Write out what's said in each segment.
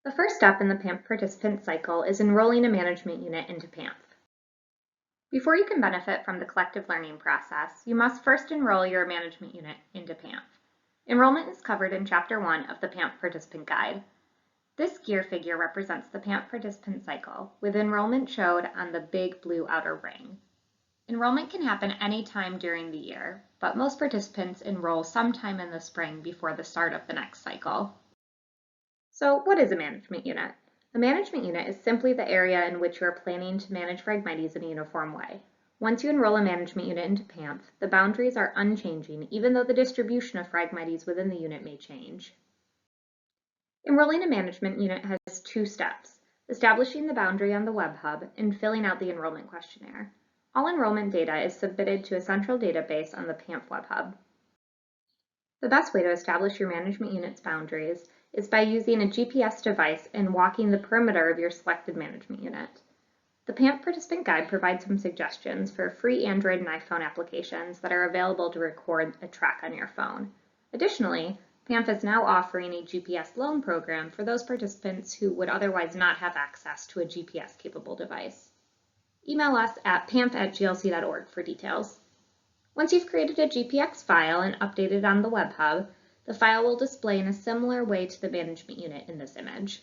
The first step in the PAMF participant cycle is enrolling a management unit into Pamph. Before you can benefit from the collective learning process, you must first enroll your management unit into Pamph. Enrollment is covered in Chapter 1 of the Pamph Participant Guide. This gear figure represents the Pamph participant cycle, with enrollment showed on the big blue outer ring. Enrollment can happen any time during the year, but most participants enroll sometime in the spring before the start of the next cycle. So what is a management unit? A management unit is simply the area in which you are planning to manage Phragmites in a uniform way. Once you enroll a management unit into Pamph, the boundaries are unchanging, even though the distribution of Phragmites within the unit may change. Enrolling a management unit has two steps: establishing the boundary on the web hub and filling out the enrollment questionnaire. All enrollment data is submitted to a central database on the Pamph web hub. The best way to establish your management unit's boundaries is by using a GPS device and walking the perimeter of your selected management unit. The Pamph Participant Guide provides some suggestions for free Android and iPhone applications that are available to record a track on your phone. Additionally, Pamph is now offering a GPS loan program for those participants who would otherwise not have access to a GPS-capable device. Email us at pamph@glc.org for details. Once you've created a GPX file and updated it on the web hub, the file will display in a similar way to the management unit in this image.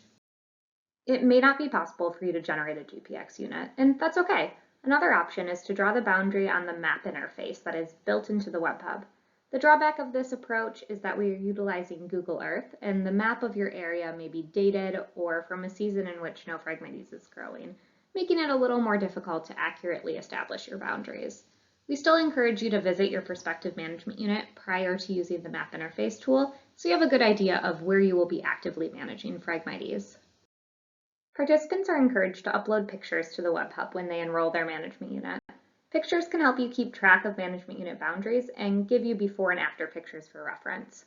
It may not be possible for you to generate a GPX unit, and that's okay. Another option is to draw the boundary on the map interface that is built into the web hub. The drawback of this approach is that we are utilizing Google Earth, and the map of your area may be dated or from a season in which no Phragmites is growing, making it a little more difficult to accurately establish your boundaries. We still encourage you to visit your prospective management unit prior to using the map interface tool, so you have a good idea of where you will be actively managing Phragmites. Participants are encouraged to upload pictures to the web hub when they enroll their management unit. Pictures can help you keep track of management unit boundaries and give you before and after pictures for reference.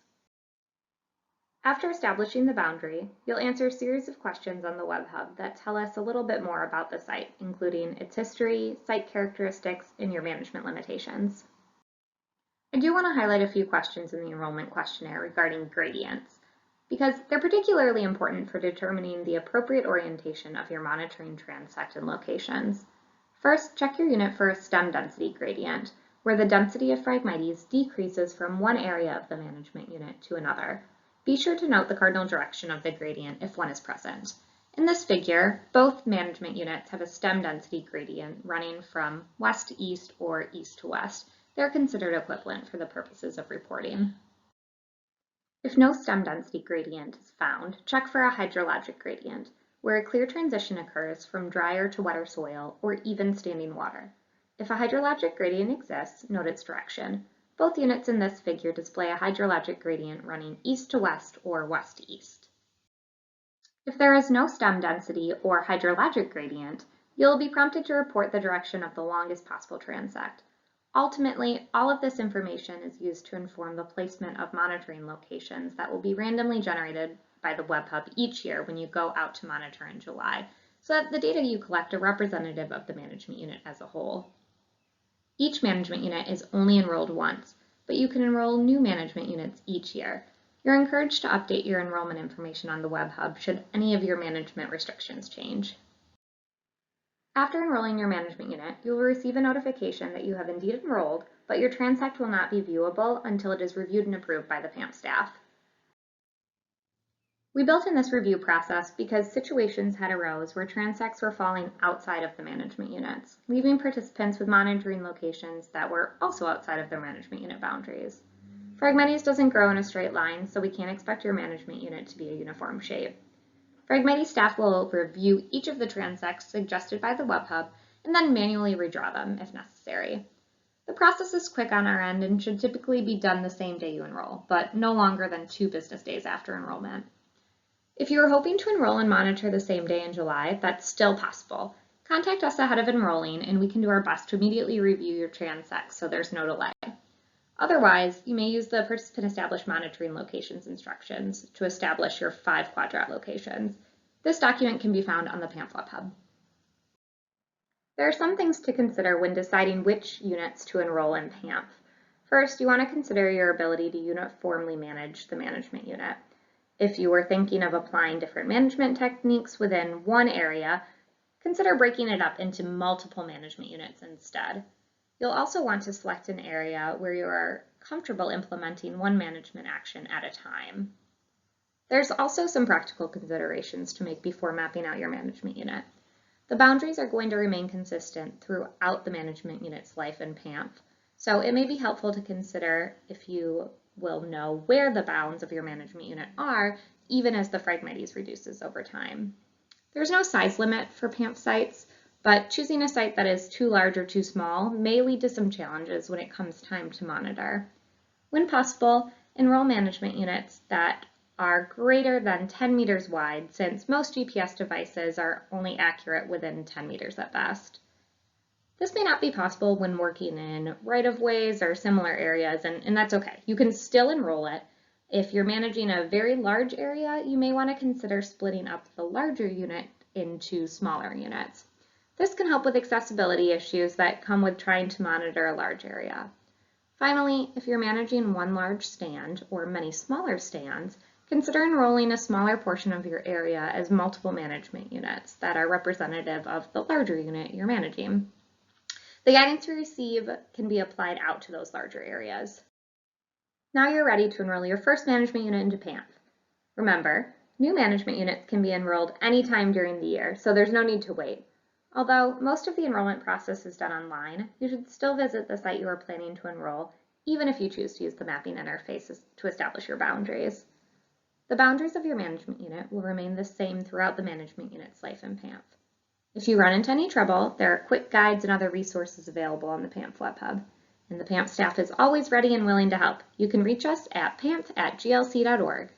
After establishing the boundary, you'll answer a series of questions on the web hub that tell us a little bit more about the site, including its history, site characteristics, and your management limitations. I do want to highlight a few questions in the enrollment questionnaire regarding gradients, because they're particularly important for determining the appropriate orientation of your monitoring transect and locations. First, check your unit for a stem density gradient, where the density of Phragmites decreases from one area of the management unit to another. Be sure to note the cardinal direction of the gradient if one is present. In this figure, both management units have a stem density gradient running from west to east or east to west. They're considered equivalent for the purposes of reporting. If no stem density gradient is found, check for a hydrologic gradient, where a clear transition occurs from drier to wetter soil or even standing water. If a hydrologic gradient exists, note its direction. Both units in this figure display a hydrologic gradient running east to west or west to east. If there is no stem density or hydrologic gradient, you'll be prompted to report the direction of the longest possible transect. Ultimately, all of this information is used to inform the placement of monitoring locations that will be randomly generated by the web hub each year when you go out to monitor in July, so that the data you collect are representative of the management unit as a whole. Each management unit is only enrolled once, but you can enroll new management units each year. You're encouraged to update your enrollment information on the web hub should any of your management restrictions change. After enrolling your management unit, you will receive a notification that you have indeed enrolled, but your transect will not be viewable until it is reviewed and approved by the Pamph staff. We built in this review process because situations had arose where transects were falling outside of the management units, leaving participants with monitoring locations that were also outside of their management unit boundaries. Phragmites doesn't grow in a straight line, so we can't expect your management unit to be a uniform shape. Phragmites staff will review each of the transects suggested by the web hub and then manually redraw them if necessary. The process is quick on our end and should typically be done the same day you enroll, but no longer than 2 business days after enrollment. If you are hoping to enroll and monitor the same day in July, that's still possible. Contact us ahead of enrolling and we can do our best to immediately review your transects so there's no delay. Otherwise, you may use the Participant Established Monitoring Locations instructions to establish your 5 quadrat locations. This document can be found on the Pamph web hub. There are some things to consider when deciding which units to enroll in Pamph. First, you want to consider your ability to uniformly manage the management unit. If you were thinking of applying different management techniques within one area, consider breaking it up into multiple management units instead. You'll also want to select an area where you are comfortable implementing one management action at a time. There's also some practical considerations to make before mapping out your management unit. The boundaries are going to remain consistent throughout the management unit's life in Pamph, so it may be helpful to consider if you will know where the bounds of your management unit are, even as the Phragmites reduces over time. There's no size limit for Pamph sites, but choosing a site that is too large or too small may lead to some challenges when it comes time to monitor. When possible, enroll management units that are greater than 10 meters wide, since most GPS devices are only accurate within 10 meters at best. This may not be possible when working in right-of-ways or similar areas, and that's okay. You can still enroll it. If you're managing a very large area, you may want to consider splitting up the larger unit into smaller units. This can help with accessibility issues that come with trying to monitor a large area. Finally, if you're managing one large stand or many smaller stands, consider enrolling a smaller portion of your area as multiple management units that are representative of the larger unit you're managing. The guidance you receive can be applied out to those larger areas. Now you're ready to enroll your first management unit into Pamph. Remember, new management units can be enrolled anytime during the year, so there's no need to wait. Although most of the enrollment process is done online, you should still visit the site you are planning to enroll, even if you choose to use the mapping interface to establish your boundaries. The boundaries of your management unit will remain the same throughout the management unit's life in Pamph. If you run into any trouble, there are quick guides and other resources available on the Pamph Web Hub, and the Pamph staff is always ready and willing to help. You can reach us at pamph@glc.org.